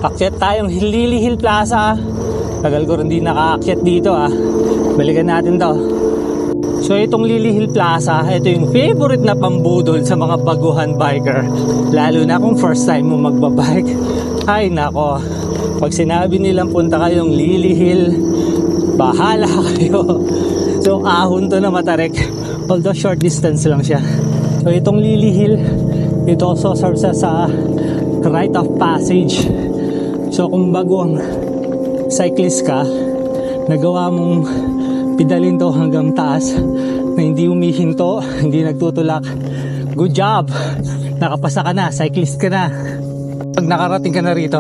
Akyat tayong Lily Hill Plaza. Tagal ko rin di nakaakyat dito Balikan natin to. So itong Lily Hill Plaza, ito yung favorite na pambudol sa mga baguhan biker. Lalo na kung first time mo magbabike. Ay nako, pag sinabi nilang punta kayong Lily Hill, bahala kayo. So ahon to na matarik. Although short distance lang siya. So itong Lily Hill, ito also serves as a rite of passage. So kung bagong cyclist ka, nagawa mong pidalin to hanggang taas na hindi umihinto, hindi nagtutulak, good job, nakapasa ka na, cyclist ka na. Pag nakarating ka na rito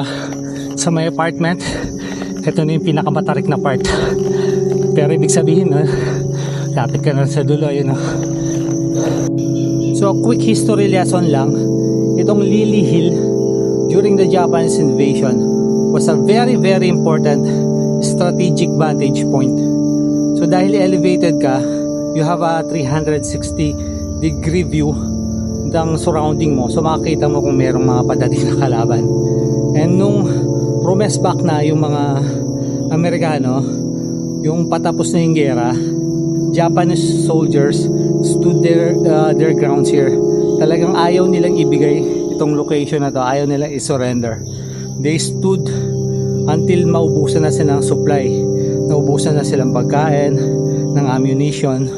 sa may apartment, ito na yung pinakamatarik na part. Pero ibig sabihin lapit ka na sa dulo, So quick history lesson lang. Itong Lily Hill during the Japanese invasion was a very very important strategic vantage point. So dahil elevated ka, you have a 360 degree view ng surrounding mo. So makikita mo kung merong mga padating na kalaban. And nung rumes back na yung mga Amerikano, yung patapos na yung gera, Japanese soldiers stood their grounds here. Talagang ayaw nilang ibigay itong location na to, ayaw nilang isurrender. They stood until maubusan na silang supply, naubusan na silang pagkain, ng ammunition,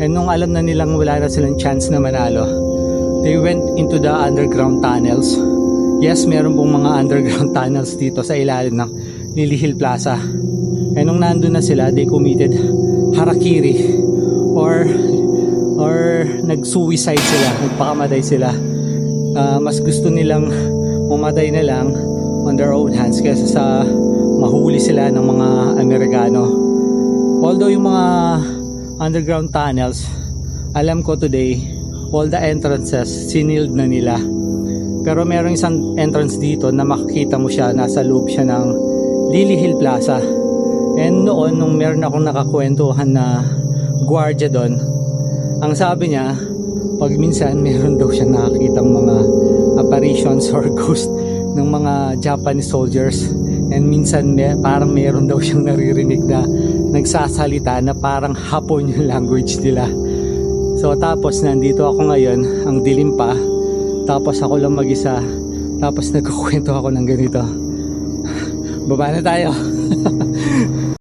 and nung alam na nilang wala na silang chance na manalo, they went into the underground tunnels. Yes, meron pong mga underground tunnels dito sa ilalim ng Lily Hill Plaza. And nung nandun na sila, they committed harakiri or nag-suicide sila, nagpakamatay sila. Mas gusto nilang mamatay na lang on their own hands kaysa sa mahuli sila ng mga Amerikano. Although yung mga underground tunnels, alam ko today, all the entrances siniled na nila. Pero merong isang entrance dito na makikita mo siya, nasa loob siya ng Lily Hill Plaza. And noon, nung meron akong nakakwentuhan na gwardiya doon, ang sabi niya, pag minsan meron daw siya nakakitang mga apparitions or ghost ng mga Japanese soldiers, and minsan parang meron daw siyang naririnig na nagsasalita na parang Hapon yung language nila. So tapos nandito ako ngayon, ang dilim pa, tapos ako lang mag-isa, tapos nagkukwento ako ng ganito. Baba na tayo.